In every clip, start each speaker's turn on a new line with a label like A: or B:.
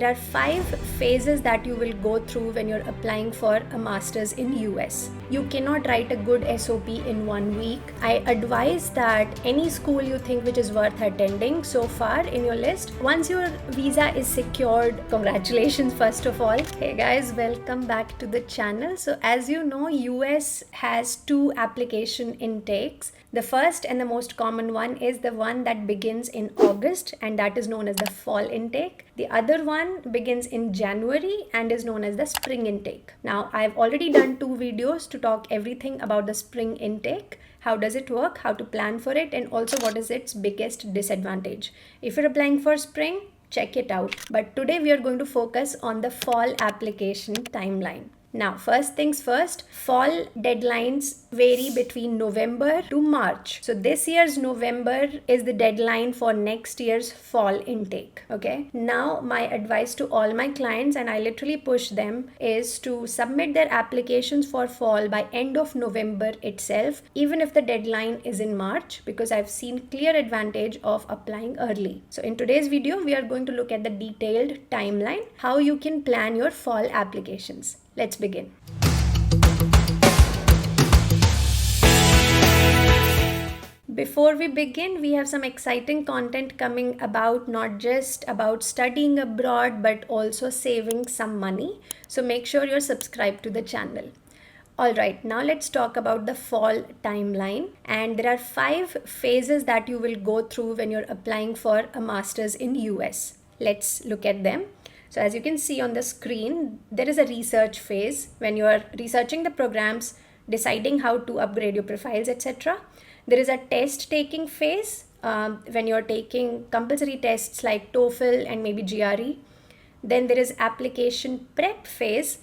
A: There are 5 phases that you will go through when you're applying for a master's in US. You cannot write a good SOP in 1 week. I advise that any school you think which is worth attending so far in your list, once your visa is secured, congratulations first of all. Hey guys, welcome back to the channel. So as you know, US has 2 application intakes. The first and the most common one is the one that begins in August, and that is known as the fall intake. The other one begins in January and is known as the spring intake. Now, I've already done 2 videos to talk everything about the spring intake. How does it work, how to plan for it, and also what is its biggest disadvantage. If you're applying for spring, check it out. But today we are going to focus on the fall application timeline. Now, first things first, fall deadlines vary between November to March. So this year's November is the deadline for next year's fall intake. Okay. Now, my advice to all my clients, and I literally push them, is to submit their applications for fall by end of November itself, even if the deadline is in March, because I've seen clear advantage of applying early. So in today's video, we are going to look at the detailed timeline, how you can plan your fall applications. Let's begin. Before we begin, we have some exciting content coming about, not just about studying abroad, but also saving some money. So make sure you're subscribed to the channel. Alright, now let's talk about the fall timeline. And there are 5 phases that you will go through when you're applying for a master's in US. Let's look at them. So as you can see on the screen, there is a research phase when you are researching the programs, deciding how to upgrade your profiles, etc. There is a test taking phase when you are taking compulsory tests like TOEFL and maybe GRE. Then there is application prep phase,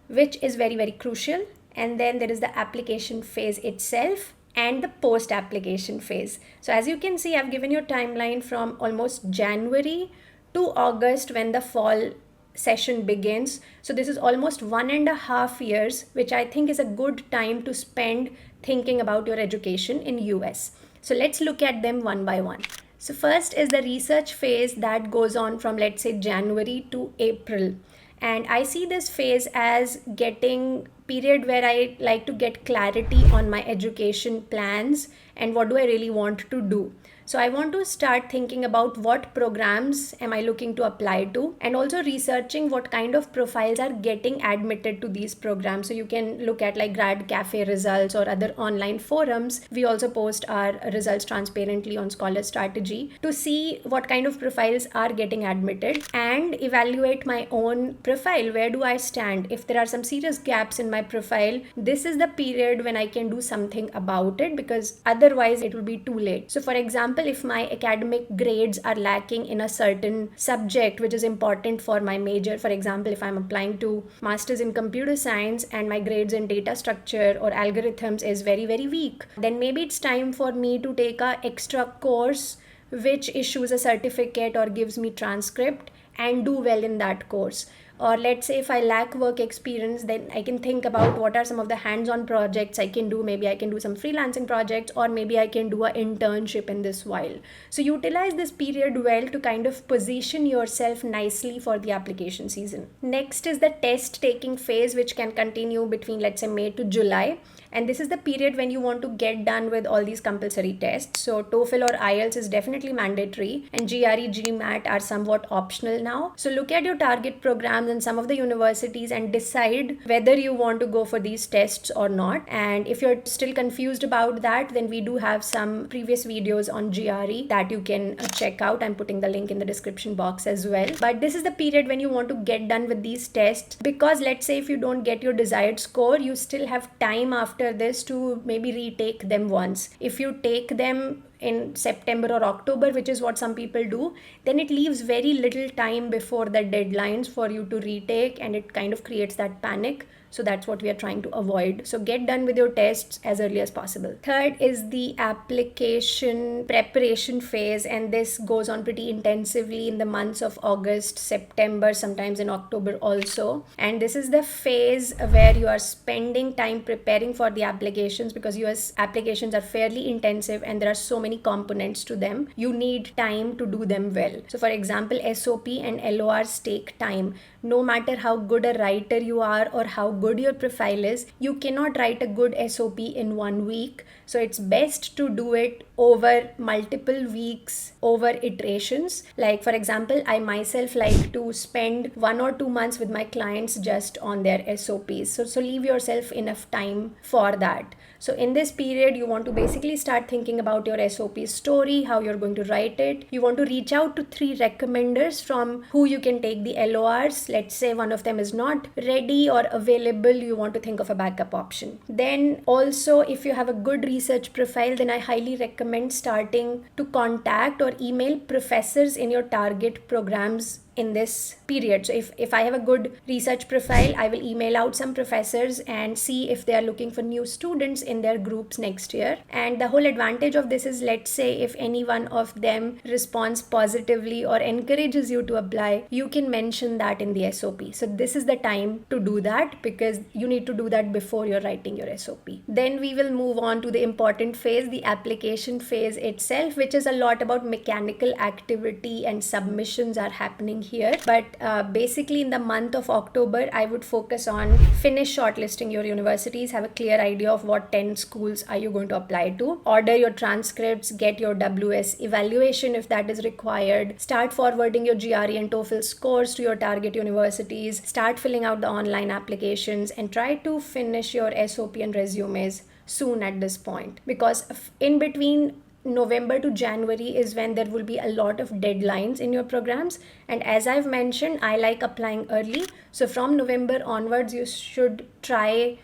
A: which is very, very crucial. And then there is the application phase itself and the post application phase. So as you can see, I've given you a timeline from almost January to August when the fall session begins. So this is almost 1.5 years, which I think is a good time to spend thinking about your education in US. So let's look at them one by one. So first is the research phase that goes on from, let's say, January to April. And I see this phase as getting period where I like to get clarity on my education plans and what do I really want to do. So I want to start thinking about what programs am I looking to apply to, and also researching what kind of profiles are getting admitted to these programs. So you can look at like Grad Cafe results or other online forums. We also post our results transparently on Scholar Strategy to see what kind of profiles are getting admitted and evaluate my own profile. Where do I stand? If there are some serious gaps in my profile, this is the period when I can do something about it, because otherwise it will be too late. So for example, if my academic grades are lacking in a certain subject which is important for my major, for example, if I'm applying to masters in computer science and my grades in data structure or algorithms is very, very weak, then maybe it's time for me to take a extra course which issues a certificate or gives me transcript and do well in that course. Or let's say if I lack work experience, then I can think about what are some of the hands-on projects I can do. Maybe I can do some freelancing projects, or maybe I can do an internship in this while. So utilize this period well to kind of position yourself nicely for the application season. Next is the test taking phase, which can continue between, let's say, May to July. And this is the period when you want to get done with all these compulsory tests. So TOEFL or IELTS is definitely mandatory, and GRE, GMAT are somewhat optional now. So look at your target programs and some of the universities and decide whether you want to go for these tests or not. And if you're still confused about that, then we do have some previous videos on GRE that you can check out. I'm putting the link in the description box as well. But this is the period when you want to get done with these tests, because let's say if you don't get your desired score, you still have time after this to maybe retake them once. If you take them in September or October, which is what some people do, then it leaves very little time before the deadlines for you to retake, and it kind of creates that panic. So that's what we are trying to avoid. So get done with your tests as early as possible. Third is the application preparation phase, and this goes on pretty intensively in the months of August, September, sometimes in October also. And this is the phase where you are spending time preparing for the applications, because US applications are fairly intensive and there are so many components to them. You need time to do them well. So for example, SOP and LORs take time. No matter how good a writer you are or how good your profile is, you cannot write a good SOP in 1 week. So it's best to do it over multiple weeks, over iterations. Like for example, I myself like to spend 1 or 2 months with my clients just on their SOPs. So leave yourself enough time for that. So in this period, you want to basically start thinking about your SOP story, how you're going to write it. You want to reach out to 3 recommenders from who you can take the LORs. Let's say one of them is not ready or available, you want to think of a backup option. Then also, if you have a good research profile, then I highly recommend starting to contact or email professors in your target programs in this period. So if I have a good research profile, I will email out some professors and see if they are looking for new students in their groups next year. And the whole advantage of this is, let's say if any one of them responds positively or encourages you to apply, you can mention that in the SOP. So this is the time to do that, because you need to do that before you're writing your SOP. Then we will move on to the important phase, the application phase itself, which is a lot about mechanical activity and submissions are happening here. But basically in the month of October, I would focus on finish shortlisting your universities, have a clear idea of what 10 schools are you going to apply to, order your transcripts, get your WS evaluation if that is required, start forwarding your GRE and TOEFL scores to your target universities, start filling out the online applications, and try to finish your SOP and resumes soon at this point, because in between November to January is when there will be a lot of deadlines in your programs. And as I've mentioned, I like applying early. So from November onwards, you should try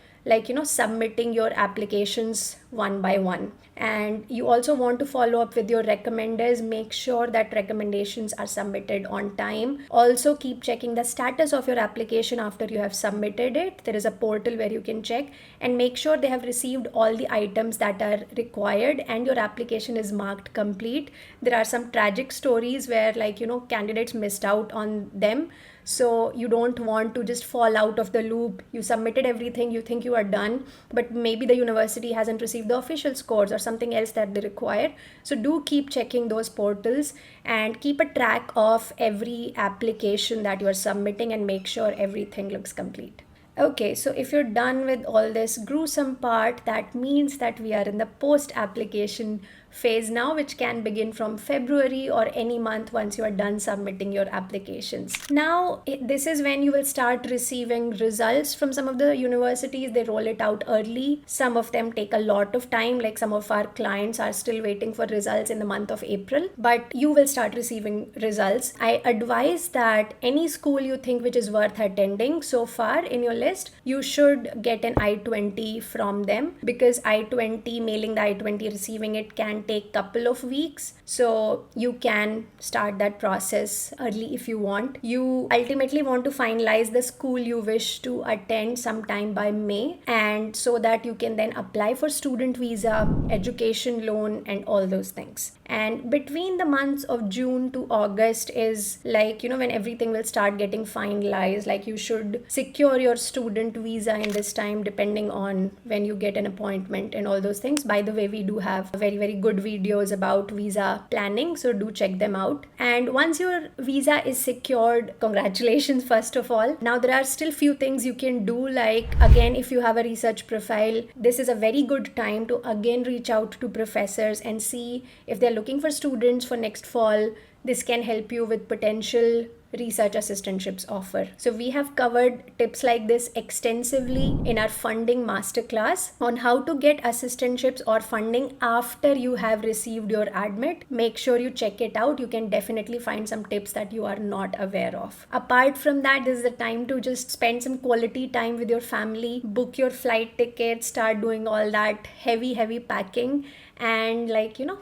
A: submitting your applications one by one. And you also want to follow up with your recommenders. Make sure that recommendations are submitted on time. Also keep checking the status of your application after you have submitted it. There is a portal where you can check, and make sure they have received all the items that are required and your application is marked complete. There are some tragic stories where candidates missed out on them. So you don't want to just fall out of the loop. You submitted everything, you think you are done, but maybe the university hasn't received the official scores or something else that they require. So do keep checking those portals and keep a track of every application that you are submitting and make sure everything looks complete. Okay, so if you're done with all this gruesome part, that means that we are in the post-application phase now, which can begin from February or any month once you are done submitting your applications. Now, this is when you will start receiving results from some of the universities. They roll it out early. Some of them take a lot of time, like some of our clients are still waiting for results in the month of April, but you will start receiving results. I advise that any school you think which is worth attending so far in your list, you should get an I-20 from them, because I-20, mailing the I-20, receiving it can take couple of weeks. So you can start that process early if you want. You ultimately want to finalize the school you wish to attend sometime by May, and so that you can then apply for student visa, education loan, and all those things. And between the months of June to August is when everything will start getting finalized. You should secure your student visa in this time, depending on when you get an appointment and all those things. By the way, we do have very, very good videos about visa planning, so do check them out. And once your visa is secured, congratulations first of all. Now there are still few things you can do, again, if you have a research profile, this is a very good time to again reach out to professors and see if they're looking for students for next fall. This can help you with potential research assistantships offer. So we have covered tips like this extensively in our funding masterclass on how to get assistantships or funding after you have received your admit. Make sure you check it out. You can definitely find some tips that you are not aware of. Apart from that, this is the time to just spend some quality time with your family, book your flight tickets, start doing all that heavy packing, and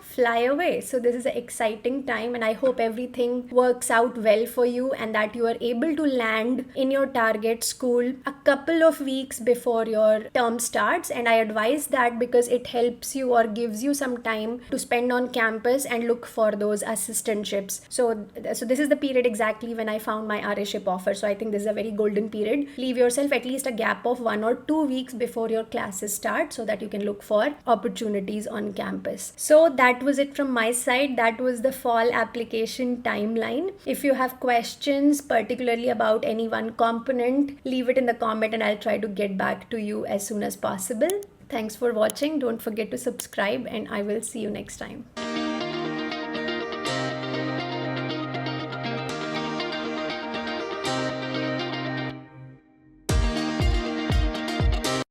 A: fly away. So this is an exciting time, and I hope everything works out well for you and that you are able to land in your target school a couple of weeks before your term starts. And I advise that because it helps you or gives you some time to spend on campus and look for those assistantships. So this is the period exactly when I found my RA-ship offer. So I think this is a very golden period. Leave yourself at least a gap of 1 or 2 weeks before your classes start so that you can look for opportunities on campus. So that was it from my side. That was the fall application timeline. If you have questions, particularly about any one component, leave it in the comment and I'll try to get back to you as soon as possible. Thanks for watching. Don't forget to subscribe, and I will see you next time.